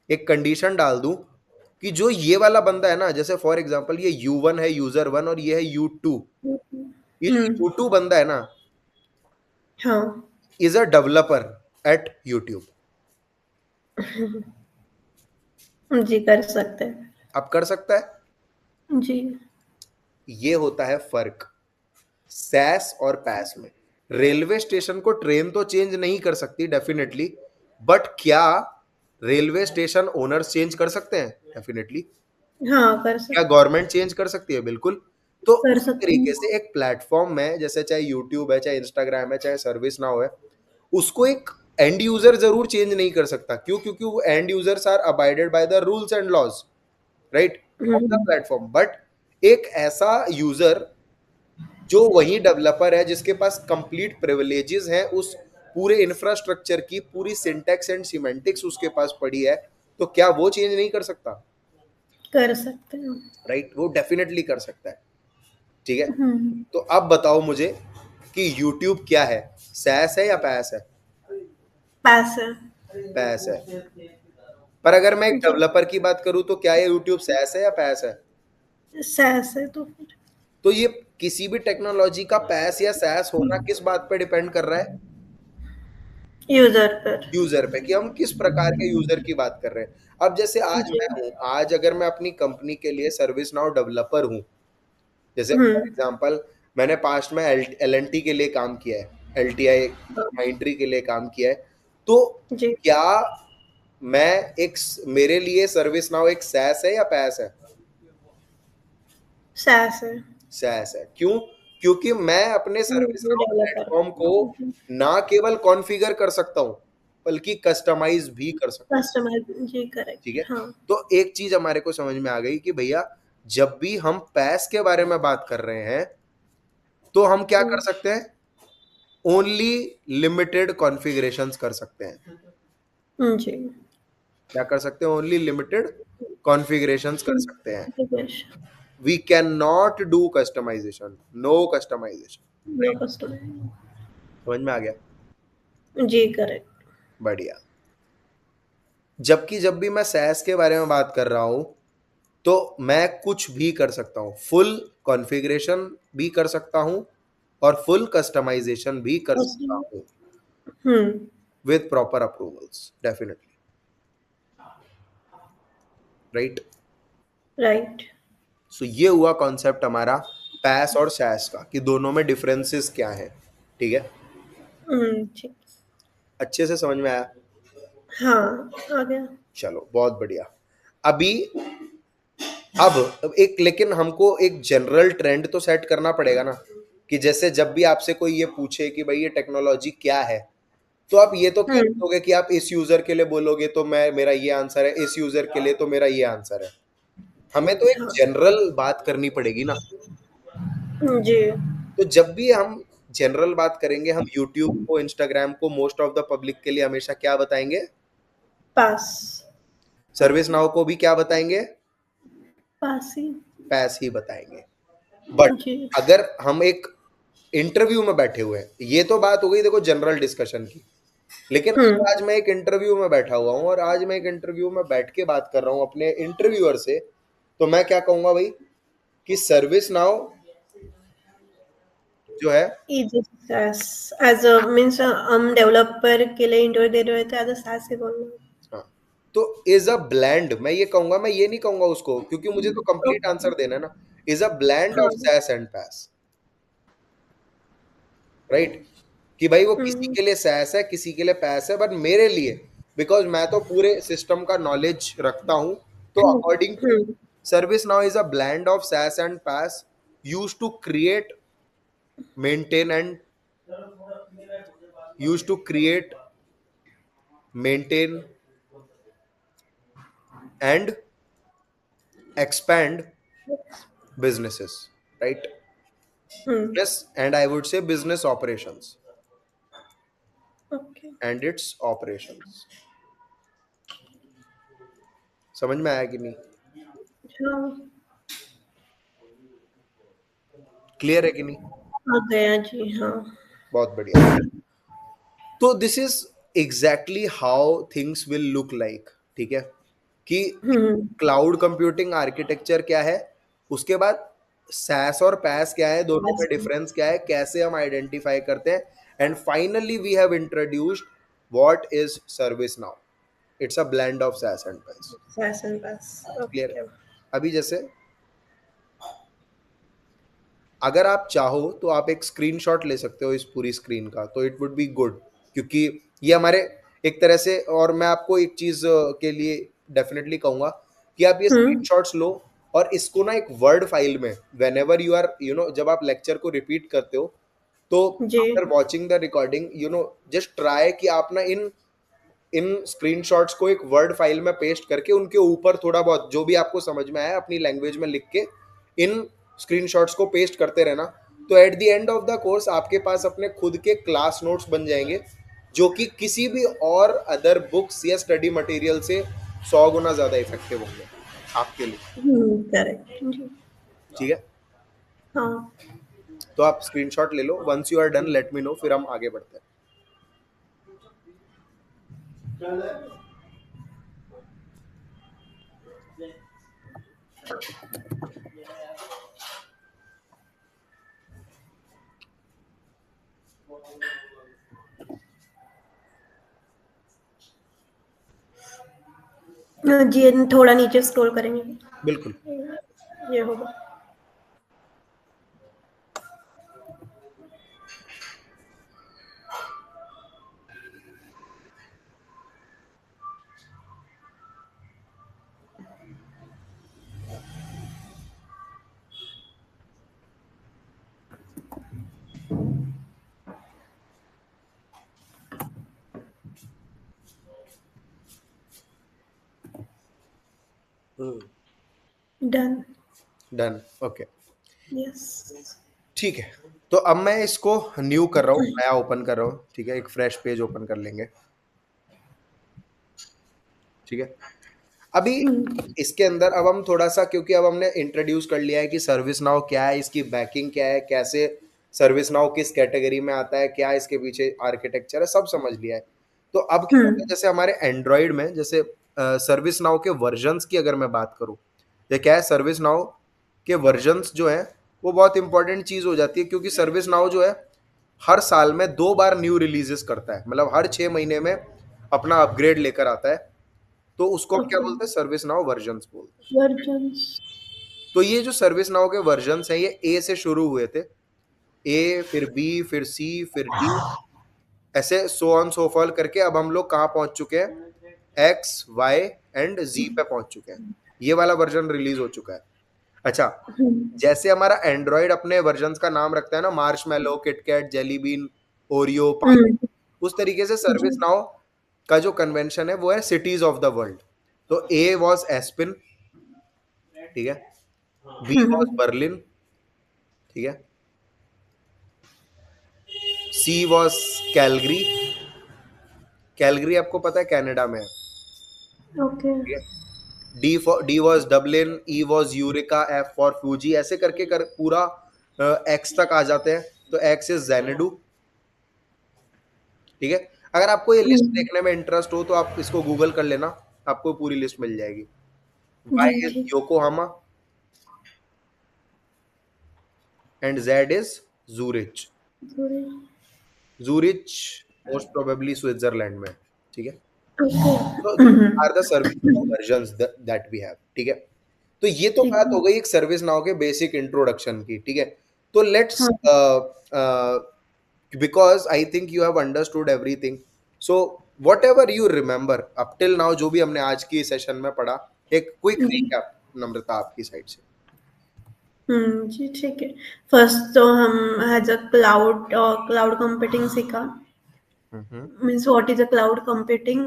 एक कंडीशन डाल दूं कि जो ये वाला बंदा है ना, जैसे फॉर एग्जांपल ये U1 है, यूजर 1, और ये है U2, ये जो हम्म। U2 बंदा है ना, हाँ। Is a developer at YouTube. जी कर सकते हैं। अब कर सकता है? जी। ये होता है फर्क सैस और पैस में। रेलवे स्टेशन को ट्रेन तो चेंज नहीं कर सकती डेफिनेटली, बट क्या रेलवे स्टेशन ओनर्स चेंज कर सकते हैं? डेफिनेटली। हाँ कर क्या सकते। गवर्नमेंट चेंज कर सकती है? बिल्कुल। तो कर उसी सकते तरीके हैं। से एक प्लेटफॉर्म में, जैसे चाहे यूट्यूब है, चाहे इंस्टाग्राम है, चाहे सर्विस नाउ है, उसको एक एंड यूजर जरूर चेंज नहीं कर सकता। क्यों? क्योंकि वो end users are abided by the rules and laws, right, of the hmm. Platform. But एक ऐसा यूजर जो वही डेवलपर है, जिसके पास कंप्लीट प्रिविलेजेस हैं उस पूरे इंफ्रास्ट्रक्चर की, पूरी सिंटैक्स एंड सिमेंटिक्स उसके पास पड़ी है, तो क्या वो चेंज नहीं कर सकता? कर सकते हैं। राइट, वो डेफिनेटली कर सकता है। ठीक है? हम्म। तो अब बताओ मुझे कि YouTube क्या है, सैस है या पैस है? पैसे। पैस है। पर अगर मैं एक जी। डेवलपर की बात करूं, तो क्या ये YouTube सैस है या पैस है? सैस है तो फिर तो ये किसी भी टेक्नोलॉजी का पैस या सैस होना किस बात पे डिपेंड कर रहा है? यूजर पर। यूजर पे, कि हम किस प्रकार के यूजर की बात कर रहे हैं। अब जैसे आज जी। मैं हूं, आज अगर मैं अपनी कंपनी के लिए सर्विस नाउ डेवलपर हूं, जैसे फॉर हम्म। एग्जांपल मैंने पास्ट में LNT के लिए काम किया है, LTI माइंट्री के लिए काम किया है, तो जी। क्या मैं एक, मेरे लिए सर्विस नाउ एक सैस है या पैस है? सैस है। सैस है। क्यों? क्योंकि मैं अपने सर्विस नाउ डेवलपर। प्लेटफॉर्म को ना केवल कॉन्फ़िगर कर सकता हूं, बल्कि कस्टमाइज भी कर सकता हूं। कस्टमर। जी ठीक करेक्ट है? हाँ। तो एक चीज हमारे को समझ में आ गई कि भैया जब भी हम पैस के बारे में बात कर रहे हैं, तो हम क्या कर हम्म। सकते हैं? ओनली लिमिटेड कॉन्फ़िगरेशंस कर सकते हैं। जी। क्या कर सकते हैं? ओनली लिमिटेड कॉन्फ़िगरेशंस कर सकते हैं। Customization. We can not do customization, no customization. No customer. समझ में आ गया? जी, करेक्ट। बढ़िया। जबकि जब भी मैं सैस के बारे में बात कर रहा हूँ, तो मैं कुछ भी कर सकता हूँ, फुल कॉन्फ़िगरेशन भी कर सकता हूँ और फुल कस्टमाइज़ेशन भी कर सकता okay. Hmm hmm, with proper approvals, definitely, right? Right. So ये हुआ कॉन्सेप्ट हमारा पैस और सैस का, कि दोनों में डिफरेंसेस क्या हैं, ठीक है? ठीक। अच्छे से समझ में आया? हाँ, आ गया। चलो, बहुत बढ़िया। अभी अब एक, लेकिन हमको एक जनरल ट्रेंड तो सेट करना पड़ेगा ना, कि जैसे जब भी आपसे कोई ये पूछे कि भाई ये टेक्नोलॉजी क्या है, तो आप ये तो कह हुँ, नहीं दोगे कि आप इस यूजर के लिए बोलोगे तो मैं, मेरा ये आंसर है, इस यूजर के लिए तो मेरा ये आंसर है। हमें तो एक हाँ। जनरल बात करनी पड़ेगी ना। जी, तो जब भी हम जनरल बात करेंगे, हम यूट्यूब को, इंस्टाग्राम को मोस्ट ऑफ द पब्लिक के लिए हमेशा क्या बताएंगे? पास। सर्विस नाउ को भी क्या बताएंगे? पास ही। पैस ही बताएंगे। बट जी। अगर हम एक इंटरव्यू में बैठे हुए हैं, ये तो बात हो गई देखो जनरल डिस्कशन की, लेकिन हुँ, अगर आज मैं एक इंटरव्यू में बैठा हुआ हूँ और आज मैं एक इंटरव्यू में बैठ के बात कर रहा हूँ अपने इंटरव्यूअर से, तो मैं क्या कहूंगा भाई, कि सर्विस नाउ जो है, इजी सास एज़ अ मीन्स हम डेवलपर के लिए इंटरव्यू दे रहे हैं तो एज़ अ सास ही बोलना है। हाँ, तो इज अ ब्लैंड, मैं ये कहूंगा, मैं ये नहीं कहूंगा उसको, क्योंकि मुझे तो कंप्लीट ओके, आंसर देना है ना। इज अ ब्लैंड ऑफ हाँ। सैस एंड पैस, राइट? कि भाई वो किसी हुँ, के लिए सैस है, किसी के लिए पैस है, बट मेरे लिए, बिकॉज मैं तो पूरे सिस्टम का नॉलेज रखता हूँ, तो hmm, according to me, hmm, ServiceNow is a blend of SaaS and PaaS, used to create, maintain and used to create, maintain and expand businesses, right? Hmm, Yes, and I would say business operations okay. and its operations. समझ में आया कि नहीं? हाँ, क्लियर है कि नहीं? आ गया जी, हाँ। बहुत बढ़िया। तो this is exactly how things will look like, ठीक है? कि हुँ, क्लाउड कंप्यूटिंग आर्किटेक्चर क्या है, उसके बाद सैस और पैस क्या है, दोनों बस में डिफरेंस क्या है, कैसे हम आइडेंटिफाई करते हैं, and finally we have introduced what is ServiceNow. It's a blend of SaaS and PaaS. SaaS and बस, क्लियर है? ओके। अभी जैसे अगर आप चाहो तो आप एक स्क्रीनशॉट ले सकते हो इस पूरी स्क्रीन का, तो इट वुड बी गुड, क्योंकि ये हमारे एक तरह से, और मैं आपको एक चीज के लिए डेफिनेटली कहूंगा कि आप ये हुँ, स्क्रीनशॉट्स लो और इसको ना एक वर्ड फाइल में, वेन एवर यू आर, जब आप लेक्चर को रिपीट करते हो, तो जी। After watching the recording, just try कि आप ना इन इन स्क्रीनशॉट्स को एक वर्ड फाइल में पेस्ट करके उनके ऊपर थोड़ा बहुत जो भी आपको समझ में आया अपनी लैंग्वेज में लिख के इन स्क्रीनशॉट्स को पेस्ट करते रहना। तो at the end of the course आपके पास अपने खुद के क्लास नोट्स बन जाएंगे, जो कि किसी भी और अदर बुक्स या स्टडी मटेरियल से 100 गुना ज़्यादा इफेक्टिव होंगे आपके लिए, करेक्ट जी। ठीक है? हाँ। तो आप स्क्रीनशॉट ले लो, once you are done let me know, फिर हम आगे बढ़ते हैं। जी, थोड़ा नीचे स्क्रॉल करेंगे। बिल्कुल। ये होगा। डन। Done, okay. यस। ठीक है, तो अब मैं इसको न्यू कर रहा हूँ, नया ओपन कर रहा हूँ, ठीक है? एक फ्रेश पेज ओपन कर लेंगे, ठीक है? अभी इसके अंदर अब हम थोड़ा सा, क्योंकि अब हमने इंट्रोड्यूस कर लिया है कि सर्विस नाउ क्या है, इसकी बैकिंग क्या है, कैसे सर्विस नाउ किस कैटेगरी में आता है, क्या इसके पीछे आर्किटेक्चर है, सब समझ लिया है। तो अब क्या होता है, हम्म। जैसे हमारे एंड्रॉइड में जैसे सर्विस नाउ के वर्जन्स की अगर मैं बात करूं, तो क्या है, सर्विस नाउ के वर्जन्स जो है वो बहुत इंपॉर्टेंट चीज हो जाती है, क्योंकि सर्विस नाउ जो है हर साल में 2 बार न्यू रिलीजेस करता है, मतलब हर 6 महीने में अपना अपग्रेड लेकर आता है। तो उसको हम क्या ओके। बोलते हैं, सर्विस नाउ वर्जन्स बोलते हैं। वर्जन्स। तो ये जो सर्विस नाउ के वर्जन्स हैं, ये ए से शुरू हुए थे। ए, फिर बी, फिर सी, फिर डी, ऐसे सो ऑन सो फॉल करके अब हम लोग कहाँ पहुंच चुके हैं, एक्स, वाई एंड जी पे पहुंच चुके हैं। ये वाला वर्जन रिलीज हो चुका है। अच्छा, हम्म। जैसे हमारा एंड्रॉइड अपने वर्जन्स का नाम रखता है ना, मार्शमैलो, किटकैट, जेलीबीन, ओरियो, पाई, हम्म। उस तरीके से जी। सर्विस नाउ का जो कन्वेंशन है वो है सिटीज ऑफ द वर्ल्ड। तो ए वॉज एस्पिन, ठीक है, बी वॉज हम्म। बर्लिन, ठीक है, सी वॉज कैलगरी, कैलगरी आपको पता है कनाडा में है, ओके। ठीक है, D was Dublin, E was Eureka, F for Fuji, ऐसे करके कर पूरा एक्स तक आ जाते हैं। तो एक्स इज जेनेडू, ठीक है। अगर आपको ये लिस्ट हम्म। देखने में इंटरेस्ट हो तो आप इसको गूगल कर लेना, आपको पूरी लिस्ट मिल जाएगी। जी वाई इज ठीक। Yokohama and Z is Zurich. थोड़े। जूरिच मोस्ट प्रोबेबली स्विट्जरलैंड में है, ठीक है। ओके। तो this are the ServiceNow versions that we have, ठीक है। तो ये तो ठीक बात है। हो गई एक सर्विस नाउ के बेसिक इंट्रोडक्शन की, ठीक है। तो लेट्स, हाँ। Because I think you have understood everything, so what ever you remember up till now, जो भी हमने आज की सेशन में पढ़ा, एक क्विक जी। रिकैप नम्रता आपकी साइड से। जी ठीक है। फर्स्ट तो हम एज अ क्लाउड कंप्यूटिंग सीखा। हम्म। Means what is a cloud computing?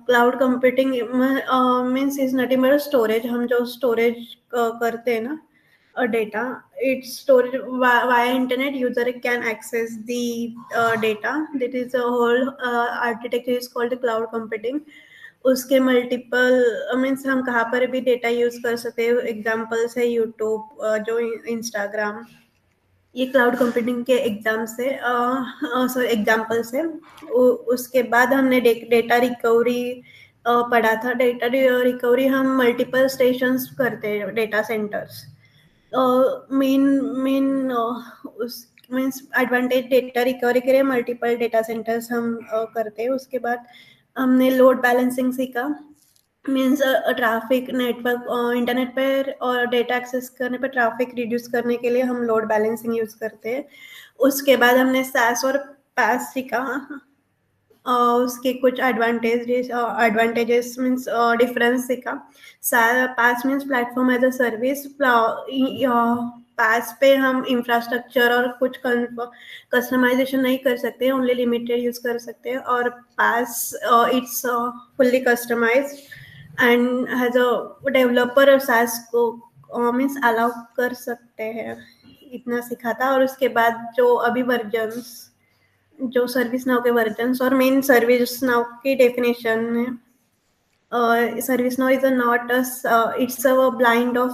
Cloud computing means is nothing but a storage. हम जो storage करते हैं ना data, it's storage via internet. User can access the data. That is a whole architecture is called the cloud computing. उसके मल्टीपल मीन्स हम कहाँ पर भी डेटा यूज कर सकते हैं। एग्जाम्पल्स है यूट्यूब, जो इंस्टाग्राम, ये क्लाउड कंप्यूटिंग के एग्जाम से सॉरी एग्जाम्पल्स है। उसके बाद हमने डेटा रिकवरी पढ़ा था। डेटा रिकवरी हम मल्टीपल स्टेशंस करते हैं, डेटा सेंटर्स। मेन मेन उस मीन्स एडवांटेज डेटा रिकवरी के लिए मल्टीपल डेटा सेंटर्स हम करते हैं। उसके बाद हमने लोड बैलेंसिंग सीखा। मीन्स ट्रैफिक नेटवर्क इंटरनेट पर और डेटा एक्सेस करने पर ट्रैफिक रिड्यूस करने के लिए हम लोड बैलेंसिंग यूज करते हैं। उसके बाद हमने सैस और पैस सीखा। उसके कुछ एडवांटेजेस मीन्स डिफरेंस सीखा। PaaS means platform as a service. PaaS पे हम इंफ्रास्ट्रक्चर और कुछ कस्टमाइजेशन नहीं कर सकते, ओनली लिमिटेड यूज कर सकते हैं। और PaaS it's fully customized and has a developer SaaS को मीन्स अलाउ कर सकते हैं। इतना सीखा था। और उसके बाद जो अभी वर्जन्स, जो सर्विस नाउ के वर्जन्स और मेन सर्विस नाउ की डेफिनेशन है। ServiceNow is a not a it's a blind of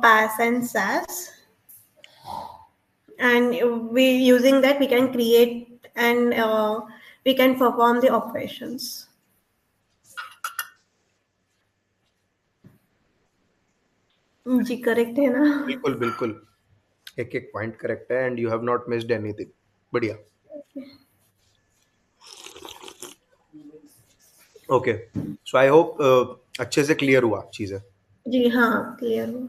PaaS and SaaS, and we using that we can create and we can perform the operations. जी करेक्ट है ना? बिल्कुल बिल्कुल, एक एक पॉइंट करेक्ट है and you have not missed anything. बढ़िया। ओके, सो आई होप अच्छे से क्लियर हुआ चीजें। जी हाँ, क्लियर हो।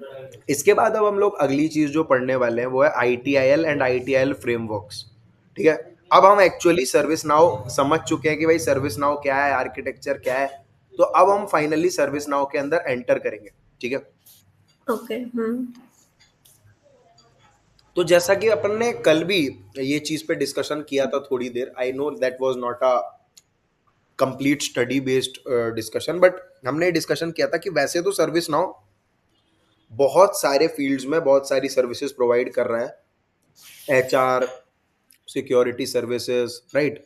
इसके बाद अब हम लोग अगली चीज जो पढ़ने वाले हैं वो है ITIL एंड ITIL फ्रेमवर्क्स, ठीक है। अब हम एक्चुअली सर्विस नाउ समझ चुके हैं कि भाई सर्विस नाउ क्या है, आर्किटेक्चर क्या है। तो अब हम फाइनली सर्विस नाउ के अंदर एंटर करेंगे, ठीक है। ओके। हम्म। तो जैसा कि अपन ने कल भी ये चीज पे डिस्कशन किया था थोड़ी देर, I know that was not a complete study based discussion, but हमने डिस्कशन किया था कि वैसे तो सर्विस नाउ बहुत सारे फील्ड्स में बहुत सारी सर्विसेज प्रोवाइड कर रहा है, HR, security services, right.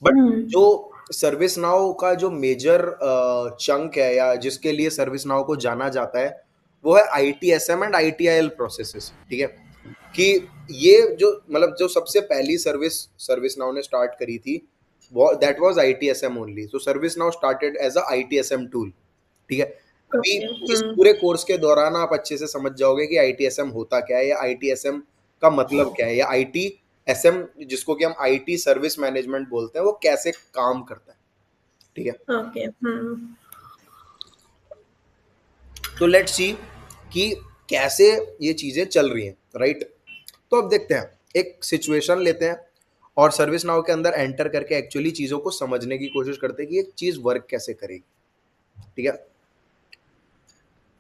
But hmm. जो सर्विस नाउ का जो मेजर चंक है या जिसके लिए सर्विस नाउ को जाना जाता है वो है ITSM एंड ITIL प्रोसेसेस, ठीक है। कि ये जो मतलब जो सबसे पहली सर्विस नाउ ने स्टार्ट करी थी, that was ITSM only. So ServiceNow started as a ITSM tool. ठीक है। अभी ओके। इस पूरे कोर्स के दौरान आप अच्छे से समझ जाओगे कि आईटीएसएम होता क्या है, या आईटीएसएम का मतलब क्या है, या आईटीएसएम जिसको कि हम आईटी सर्विस मैनेजमेंट बोलते हैं वो कैसे काम करता है। ठीक है। ओके। तो लेट्स सी कि कैसे ये चीजें चल रही हैं, राइट। तो अब देखते हैं, एक सिचुएशन लेते हैं और सर्विस नाउ के अंदर एंटर करके एक्चुअली चीजों को समझने की कोशिश करते हैं कि ये चीज वर्क कैसे करेगी। ठीक है।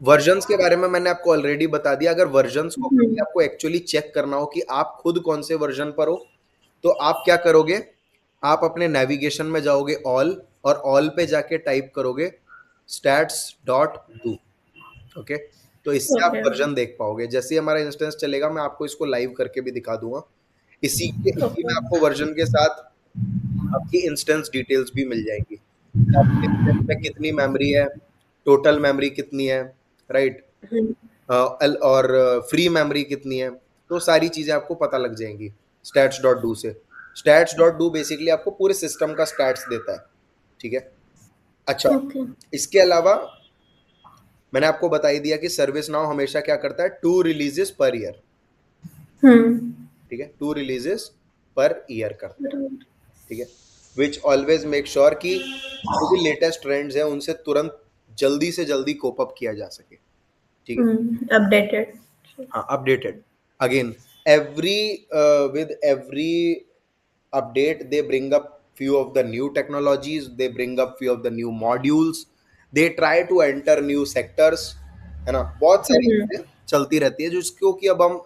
वर्जन्स के बारे में मैंने आपको ऑलरेडी बता दिया। अगर वर्जन्स को आपको एक्चुअली चेक करना हो कि आप खुद कौन से वर्जन पर हो, तो आप क्या करोगे, आप अपने नेविगेशन में जाओगे ऑल, और ऑल पे जाके टाइप करोगे stats.do। ओके। तो इससे आप ओके। वर्जन देख पाओगे। जैसे ही हमारा इंस्टेंस चलेगा मैं आपको इसको लाइव करके भी दिखा दूंगा। इसी में ओके। आपको वर्जन के साथ आपकी इंस्टेंस डिटेल्स भी मिल जाएंगी। आपके इंस्टेंस में कितनी मेमोरी है, टोटल मेमोरी कितनी है, राइट, और फ्री मेमोरी कितनी है, तो सारी चीजें आपको पता लग जाएंगी stats.do से। stats.do बेसिकली आपको पूरे सिस्टम का स्टैट्स देता है। ठीक है। अच्छा, ओके। इसके अलावा मैंने आपको बता ही दिया कि सर्विस नाउ हमेशा क्या करता है, 2 रिलीजेस पर ईयर। ठीक है, 2 रिलीजेस पर ईयर करता है। ठीक है। विच ऑलवेज मेक श्योर कि जो भी लेटेस्ट ट्रेंड्स हैं उनसे तुरंत जल्दी से जल्दी कोप अप किया जा सके। ठीक है। अपडेटेड। हाँ, updated. Again, every with every update they bring up few of the new technologies, they bring up few of the new modules, they try to enter new sectors, है ना। बहुत सारी चीजें चलती रहती है जिसको कि अब हम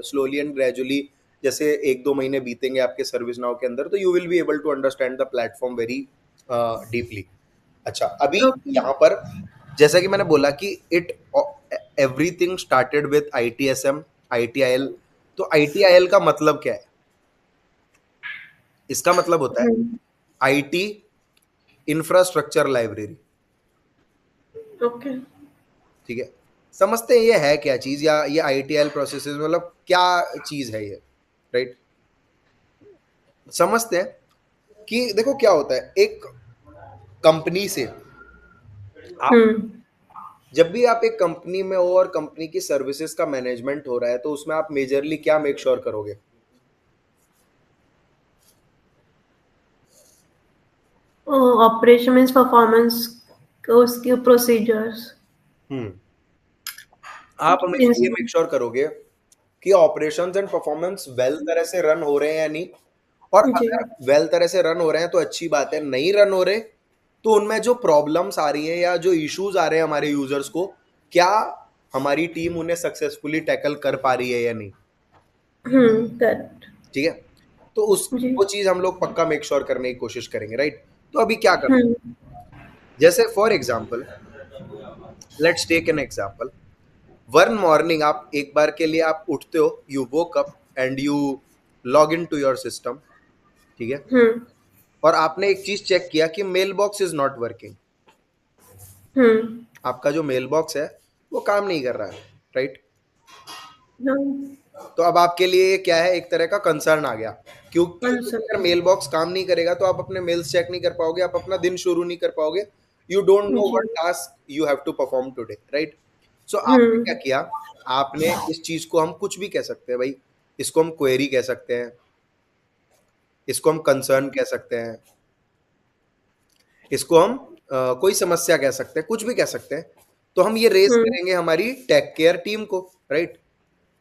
स्लोली एंड ग्रेजुअली, जैसे 1-2 महीने बीतेंगे आपके सर्विस नाउ के अंदर, तो you will be able to understand the platform very deeply. अच्छा, अभी ओके। यहाँ पर जैसा कि मैंने बोला कि it everything started with ITSM, ITIL. तो आईटीआईएल का मतलब क्या है? इसका मतलब होता है आईटी इंफ्रास्ट्रक्चर लाइब्रेरी। ओके। ठीक है। समझते हैं ये है क्या चीज, या ये आईटीएल प्रोसेसेस मतलब क्या चीज है ये, राइट। समझते हैं कि देखो क्या होता है, एक कंपनी से आप, जब भी आप एक कंपनी में हो और कंपनी की सर्विसेज का मैनेजमेंट हो रहा है, तो उसमें आप मेजरली क्या मेक श्योर करोगे? ऑपरेशन मीन्स परफॉर्मेंस, उसके प्रोसीजर्स। हम्म आप हमेशा ये मेक श्योर करोगे कि ऑपरेशंस एंड परफॉर्मेंस वेल तरह से रन हो रहे हैं या नहीं। और जी। अगर वेल तरह से रन हो रहे हैं तो अच्छी बात है, नहीं रन हो रहे तो उनमें जो प्रॉब्लम्स आ रही हैं या जो इश्यूज आ रहे हैं हमारे यूजर्स को, क्या हमारी टीम उन्हें सक्सेसफुली टैकल कर पा रही है या नहीं। करेक्ट। ठीक है। तो उस जी। वो चीज हम लोग पक्का मेक श्योर करने की कोशिश करेंगे, राइट। तो अभी क्या करना है, हम्म। जैसे for example, let's take an example. One morning आप एक बार के लिए आप उठते हो, you woke up and you log in to your system. ठीक है। हम्म। और आपने एक चीज चेक किया कि mail box is not working. Hmm. आपका जो मेल बॉक्स है वो काम नहीं कर रहा है, राइट। हम्म। तो अब आपके लिए ये क्या है, एक तरह का कंसर्न आ गया, क्योंकि अगर कंसर्न। मेल बॉक्स काम नहीं करेगा तो आप अपने मेल्स चेक नहीं कर पाओगे, आप अपना दिन शुरू नहीं कर पाओगे। यू डोंट नो जी। What task you have to perform today, right. So आपने क्या हम्म। किया, आपने इस चीज को हम कुछ भी कह सकते हैं भाई, इसको हम क्वेरी कह सकते हैं, इसको हम कंसर्न कह सकते हैं, इसको हम कोई समस्या कह सकते हैं, कुछ भी कह सकते हैं। तो हम ये रेस हम्म। करेंगे हमारी टेक केयर टीम को, राइट।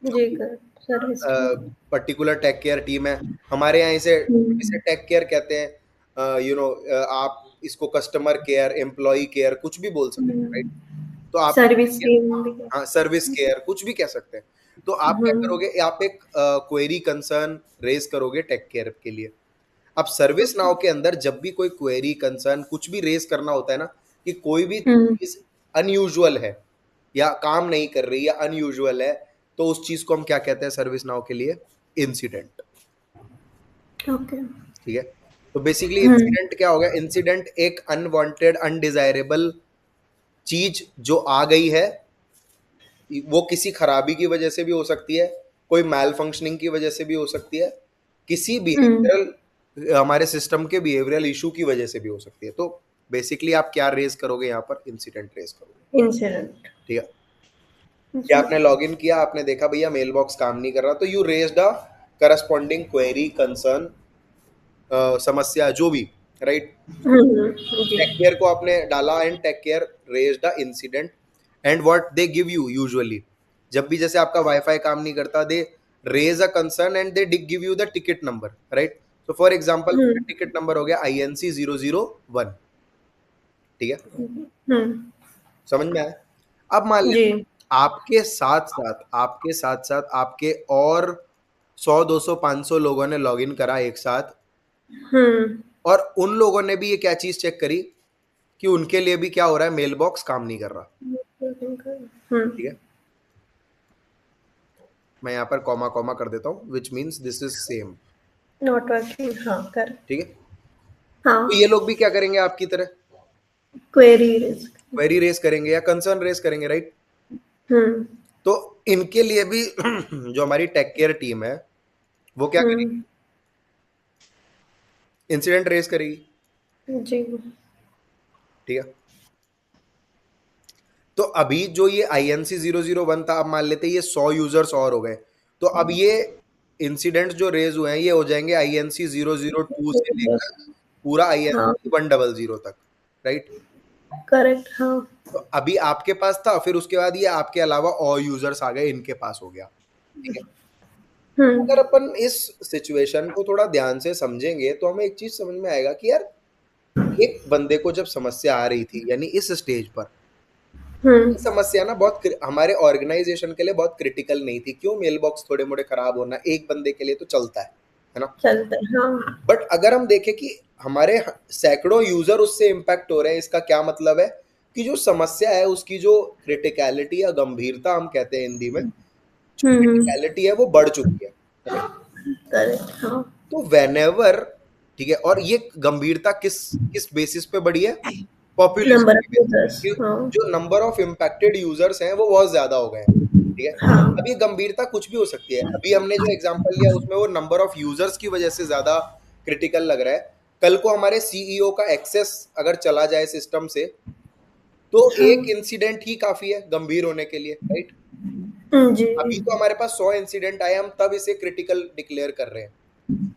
जो जी। Correct. Service team. Particular take care team है हमारे यहाँ, इसे हम्म। टेक केयर कहते हैं। आप इसको कस्टमर केयर, एम्प्लॉय केयर कुछ भी बोल सकते हैं, राइट। तो आप, सर्विस टीम भी है। हाँ, सर्विस केयर कुछ भी कह सकते हैं। तो आप क्या हम्म। करोगे, आप एक क्वेरी कंसर्न रेज करोगे टेक केयर के लिए। अब सर्विस नाउ के अंदर जब भी कोई क्वेरी कंसर्न कुछ भी रेज करना होता है ना, कि कोई भी हम्म। चीज अनयूजुअल है या काम नहीं कर रही या अनयूजुअल है, तो उस चीज को हम क्या कहते हैं सर्विस नाउ के लिए, इंसिडेंट। ओके। ठीक है। तो बेसिकली हम्म। इंसिडेंट क्या हो गया, इंसिडेंट एक अनवांटेड अनडिजायरेबल चीज जो आ गई है, वो किसी खराबी की वजह से भी हो सकती है, कोई मैल फंक्शनिंग की वजह से भी हो सकती है, किसी हम्म बिहेवियरल हमारे सिस्टम के बिहेवियरल इशू की वजह से भी हो सकती है। तो बेसिकली आप क्या रेज करोगे यहाँ पर? इंसिडेंट रेज करोगे, इंसिडेंट। ठीक है। या जी। आपने लॉगिन किया, आपने देखा भैया मेल बॉक्स काम नहीं कर रहा, तो you raised a corresponding query, concern, समस्या जो भी, राइट। जी। टेक केयर को आपने डाला and take care raised a incident. And what they give you usually, जब भी जैसे आपका वाईफाई काम नहीं करता, they raise a concern and they give you the ticket number, right. तो for example hmm ticket number हो गया INC 001, ठीक है। हम्म समझ में आया? अब मान जी। लेते हैं आपके साथ साथ आपके और 100 200 500 लोगों ने लॉगिन करा एक साथ, हम्म और उन लोगों ने भी ये क्या चीज चेक करी कि उनके लिए भी क्या हो रहा है, मेल बॉक्स काम नहीं कर रहा, ठीक है। मैं यहाँ पर कॉमा कॉमा कर देता हूँ, which means this is same, not working, हाँ कर। ठीक है। तो हाँ। ये लोग भी क्या करेंगे आपकी तरह, क्वेरी रिस्क। क्वेरी रेस करेंगे या कंसर्न रेस करेंगे, राइट। हम्म तो इनके लिए भी जो हमारी टेक केयर टीम है वो क्या करेगी, हम्म इंसिडेंट रेस करेगी, जी। ठीक है। तो अभी जो ये INC 001 था, अब मान लेते हैं ये 100 यूजर्स और हो गए, तो अब ये इंसिडेंट्स जो रेज हुए हैं ये हो जाएंगे INC 002 से लेकर पूरा हाँ INC 100 तक, राइट। करेक्ट। हाँ। तो अभी आपके पास था, फिर उसके बाद ये आपके अलावा और यूजर्स आ गए, इनके पास हो गया, ठीक है। अगर हम्म अपन इस सिचुएशन को थोड़ा ध्यान से समझेंगे तो हमें एक चीज समझ में आएगा कि यार एक बंदे को जब समस्या आ रही थी, यानी इस स्टेज पर हम्म ये समस्या ना बहुत हमारे ऑर्गेनाइजेशन के लिए बहुत क्रिटिकल नहीं थी। क्यों? मेल बॉक्स थोड़े मोड़े खराब होना एक बंदे के लिए तो चलता है ना। चलते हैं, हाँ। बट अगर हम देखें कि हमारे सैकड़ों यूजर उससे इम्पैक्ट हो रहे हैं, इसका क्या मतलब है कि जो समस्या है उसकी जो क्रिटिकलिटी या गंभीरता हम कहते हैं हिंदी में, जो हम्म क्रिटिकलिटी है वो बढ़ चुकी है, right? करेक्ट। हाँ। तो वेनेवर, ठीक है, और ये गंभीरता किस किस बेसिस पे बढ़ी है? पॉपुलेशन नंबर के ऑफ बेसिस यूजर्स। पे, कि हाँ। जो नंबर ऑफ इम्पैक्टेड यूजर्स हैं वो बहुत ज्यादा हो गए हैं, ठीक है। हाँ। अब ये गंभीरता कुछ भी हो सकती है, अभी हमने जो एग्जांपल लिया उसमें वो नंबर ऑफ यूजर्स की वजह से ज्यादा क्रिटिकल लग रहा है। कल को हमारे CEO का एक्सेस अगर चला जाए सिस्टम से, तो एक हाँ। इंसिडेंट ही काफी है गंभीर होने के लिए, राइट। जी। अभी तो हमारे पास 100 इंसिडेंट आए, हम तब इसे क्रिटिकल डिक्लेयर कर रहे हैं।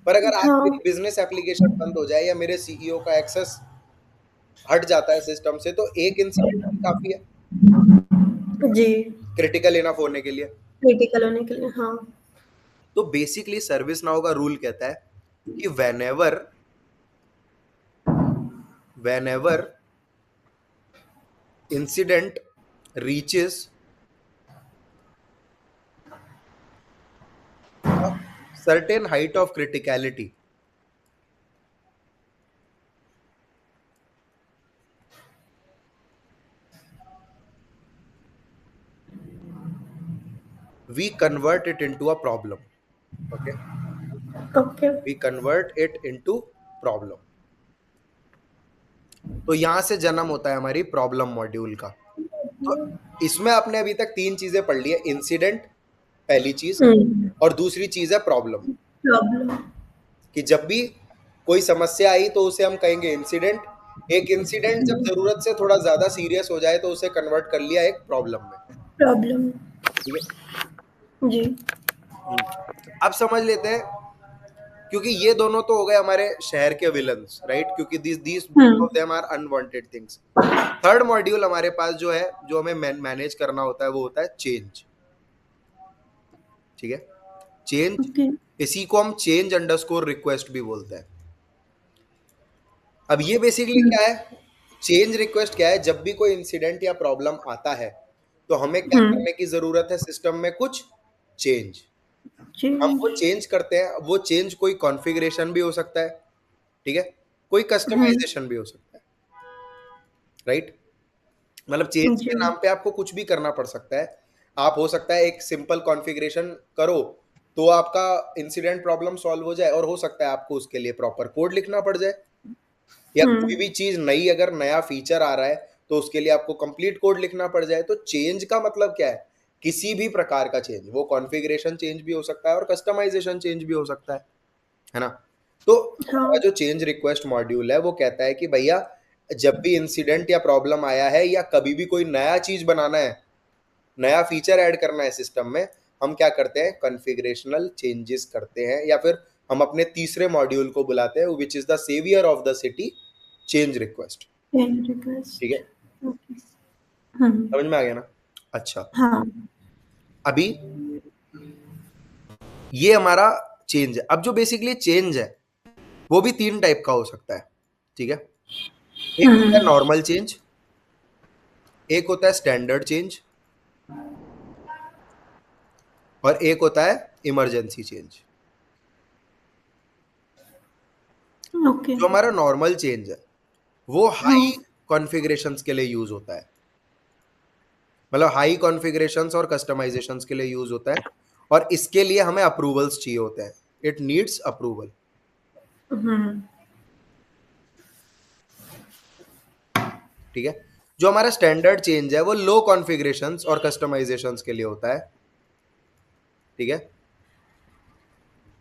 पर अगर आज हाँ। मेरी बिजनेस एप्लीकेशन बंद हो जाए या मेरे CEO का एक्सेस हट जाता है सिस्टम से, तो एक इंसिडेंट ही काफी है जी। क्रिटिकल इनफ होने के लिए। क्रिटिकल होने के लिए, हाँ। तो बेसिकली सर्विस नाउ का रूल कहता है कि when ever incident reaches a certain height of criticality, we convert it into a problem, okay, okay. we convert it into problem। तो यहां से जन्म होता है हमारी प्रॉब्लम मॉड्यूल का। तो इसमें आपने अभी तक तीन चीजें पढ़ ली है, इंसिडेंट पहली चीज, और दूसरी चीज है प्रॉब्लम। प्रॉब्लम। कि जब भी कोई समस्या आई तो उसे हम कहेंगे इंसिडेंट। एक इंसिडेंट जब जरूरत से थोड़ा ज्यादा सीरियस हो जाए तो उसे कन्वर्ट कर लिया एक प्रॉब्लम में, प्रॉब्लम। ठीक है। जी। अब समझ लेते हैं, क्योंकि ये दोनों तो हो गए हमारे शहर के विलन्स, राइट, क्योंकि this this of them are unwanted things. Third module हमारे पास जो है, जो हमें मैनेज करना होता है, वो होता है चेंज, ठीक है। Change, okay. इसी को हम चेंज अंडरस्कोर रिक्वेस्ट भी बोलते हैं। अब ये बेसिकली क्या है, चेंज रिक्वेस्ट क्या है? जब भी कोई इंसिडेंट या प्रॉब्लम आता है तो हमें क्या करने की जरूरत है? सिस्टम में कुछ चेंज। हम चेंज। वो चेंज करते हैं, वो चेंज कोई कॉन्फ़िगरेशन भी हो सकता है, ठीक है, कोई कस्टमाइजेशन भी हो सकता है, राइट। मतलब चेंज जी। के नाम पे आपको कुछ भी करना पड़ सकता है। आप हो सकता है एक सिंपल कॉन्फ़िगरेशन करो तो आपका इंसिडेंट प्रॉब्लम सॉल्व हो जाए, और हो सकता है आपको उसके लिए प्रॉपर कोड लिखना पड़ जाए, या कोई भी चीज नई, अगर नया फीचर आ रहा है तो उसके लिए आपको कंप्लीट कोड लिखना पड़ जाए। तो चेंज का मतलब क्या है? किसी भी प्रकार का चेंज, वो कॉन्फ़िगरेशन चेंज भी हो सकता है और कस्टमाइजेशन चेंज भी हो सकता है ना? तो हमारा हाँ। जो चेंज रिक्वेस्ट मॉड्यूल है वो कहता है कि भैया जब भी इंसिडेंट या प्रॉब्लम आया है या कभी भी कोई नया चीज बनाना है, नया फीचर ऐड करना है सिस्टम में, हम क्या करते हैं, कॉन्फ़िगरेशनल चेंजेस करते हैं, या फिर हम अपने तीसरे मॉड्यूल को बुलाते हैं which is the saviour of the city, change request. Friend ठीक रिक्वेस्ट। है, ओके। हम्म। समझ में आ गया ना? अच्छा, हाँ। अभी ये हमारा चेंज है। अब जो बेसिकली चेंज है वो भी तीन टाइप का हो सकता है। ठीक है, एक होता है हम्म। नॉर्मल चेंज, एक होता है स्टैंडर्ड चेंज, और एक होता है इमरजेंसी चेंज। ओके। जो हमारा नॉर्मल चेंज है वो हाई हाँ। कॉन्फ़िगरेशंस के लिए यूज होता है, मतलब हाई कॉन्फ़िगरेशंस और कस्टमाइजेशंस के लिए यूज होता है, और इसके लिए हमें अप्रूवल्स चाहिए होते हैं, इट नीड्स अप्रूवल। हम्म। ठीक है, जो हमारा स्टैंडर्ड चेंज है वो लो कॉन्फ़िगरेशंस और कस्टमाइजेशंस के लिए होता है। ठीक है,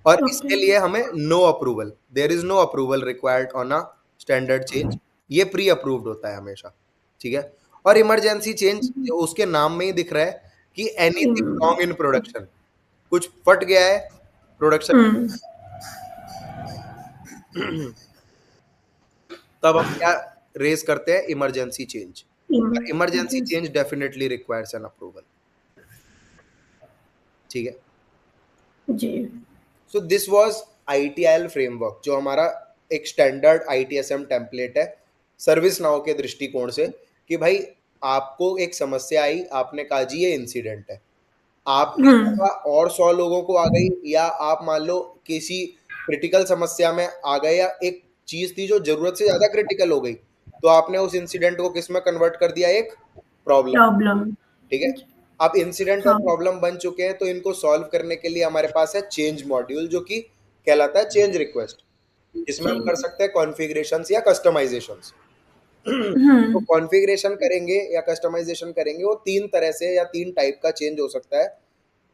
और ओके। इसके लिए हमें no approval, there is no approval required on a standard change, ये प्री अप्रूव्ड होता है हमेशा। ठीक है, और इमरजेंसी चेंज जो उसके नाम में ही दिख रहा है कि एनीथिंग रॉन्ग इन प्रोडक्शन, कुछ फट गया है प्रोडक्शन, हम्म। तब हम क्या रेज करते हैं, emergency change. Emergency emergency. Change definitely requires an approval. ठीक है, जी। So this was ITIL framework, जो हमारा एक स्टैंडर्ड आईटीएसएम टेम्पलेट है सर्विस नाउ के दृष्टिकोण से, कि भाई आपको एक समस्या आई, आपने कहा जी ये इंसिडेंट है, आपके हम्म। अलावा और 100 लोगों को आ गई, या आप मान लो किसी क्रिटिकल समस्या में आ गए, या एक चीज थी जो जरूरत से ज्यादा क्रिटिकल हो गई, तो आपने उस इंसिडेंट को किस में कन्वर्ट कर दिया, एक प्रॉब्लम। प्रॉब्लम। ठीक है, अब इंसिडेंट और हाँ। प्रॉब्लम बन चुके हैं, तो इनको सॉल्व करने के लिए हमारे पास है चेंज मॉड्यूल, जो कि कहलाता है चेंज रिक्वेस्ट, जिसमें हम कर चेंज। सकते हैं कॉन्फ़िगरेशंस या कस्टमाइजेशंस। तो हम्म। कॉन्फ़िगरेशन करेंगे या कस्टमाइजेशन करेंगे, वो तीन तरह से या तीन टाइप का चेंज हो सकता है,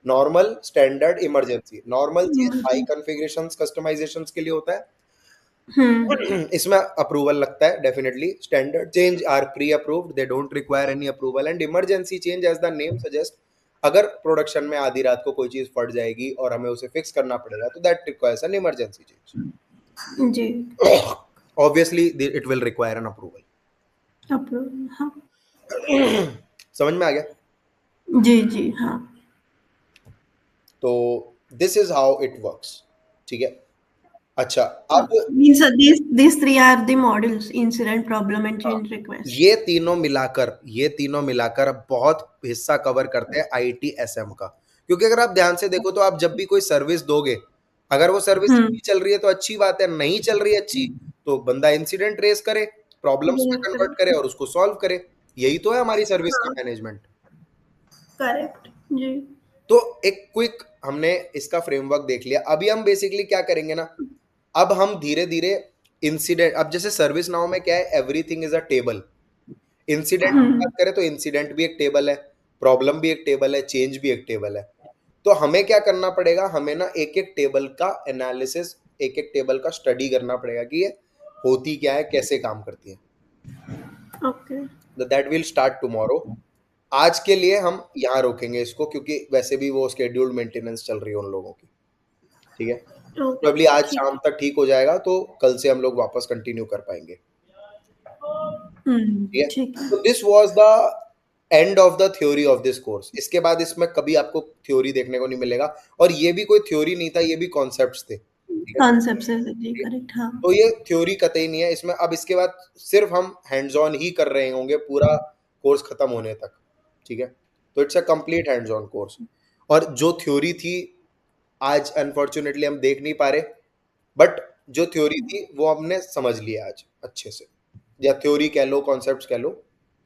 normal, standard, emergency. Normal change high configurations customizations के लिए होता है, हम्म। इसमें अप्रूवल लगता है definitely. Standard change are pre approved, they don't require any approval, and emergency change as the name suggest, अगर प्रोडक्शन में आधी रात को कोई चीज फट जाएगी और हमें उसे फिक्स करना पड़ेगा, तो दैट रिक्वायर्स एन इमरजेंसी जी। Change. Obviously it will require an approval. Approval. हाँ। समझ में आ गया? जी जी हाँ। तो this is how it works. ठीक है, अच्छा, अब Means these three are the models: incident, problem, and हाँ, change request. ये तीनों मिलाकर बहुत हिस्सा कवर करते हैं आईटीएसएम का। क्योंकि अगर आप ध्यान से देखो तो आप जब भी कोई सर्विस दोगे, अगर वो सर्विस हम्म। अच्छी चल रही है तो अच्छी बात है, नहीं चल रही है अच्छी, तो बंदा इंसिडेंट रेस करे, प्रॉब्लम्स में Yes, कन्वर्ट करे correct. और उसको सॉल्व करे। यही तो है हमारी सर्विस का हाँ। मैनेजमेंट। करेक्ट। जी। तो एक क्विक हमने इसका फ्रेमवर्क देख लिया। अभी हम बेसिकली क्या करेंगे ना, अब हम धीरे धीरे इंसिडेंट, अब जैसे सर्विस नाउ में क्या है, everything is a table. Incident की बात हम्म। करें तो इंसिडेंट भी एक टेबल है, प्रॉब्लम भी एक टेबल है, चेंज भी एक टेबल है। तो हमें क्या करना पड़ेगा, हमें ना एक एक टेबल का एनालिसिस, एक एक टेबल का स्टडी करना पड़ेगा कि ये होती क्या है, कैसे काम करती है। Okay. That will start tomorrow. आज के लिए हम यहाँ रोकेंगे इसको, क्योंकि वैसे भी वो स्केड्यूल्ड मेंटेनेंस चल रही है उन लोगों की। ठीक है, ओके। प्रॉब्ली आज ठीक शाम है। तक ठीक हो जाएगा, तो कल से हम लोग वापस कंटिन्यू कर पाएंगे। ठीक है, ठीक है। तो this was the end of the theory of this course. इसके बाद इसमें कभी आपको थ्योरी देखने को नहीं मिलेगा, और ये भी कोई थ्योरी नहीं था, ये भी कॉन्सेप्ट्स थे। ठीक है, कॉन्सेप्ट से जी, करेक्ट। हाँ। तो ये थ्योरी कतई नहीं है इसमें। अब इसके बाद सिर्फ हम हैंड्स ऑन ही कर रहे होंगे पूरा कोर्स खत्म होने तक। ठीक है, तो it's a complete hands on course. और जो थ्योरी थी आज अनफॉर्चुनेटली हम देख नहीं पा रहे, बट जो थ्योरी थी वो हमने समझ लिया आज अच्छे से, या थ्योरी कह लो, कॉन्सेप्ट्स कह लो,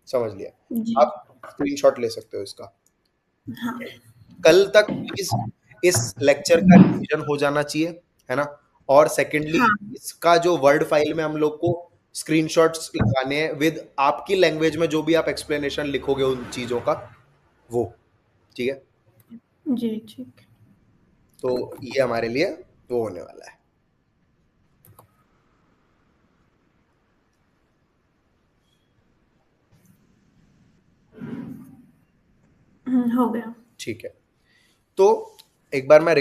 समझ लिया। जी। आप स्क्रीनशॉट ले सकते हो इसका। हाँ। कल तक प्लीज इस लेक्चर का रिवीजन हो जाना चाहिए, है ना? और सेकेंडली हाँ। इसका जो वर्ड फाइल में हम लोग को स्क्रीनशॉट्स लगाने हैं विद आपकी लैंग्वेज में, जो भी आप एक्सप्लेनेशन लिखोगे उन चीजों का, वो। ठीक है। जी, ठीक है। तो ये हमारे लिए वो होने वाला है। हो गया। ठीक है। तो एक बार मैं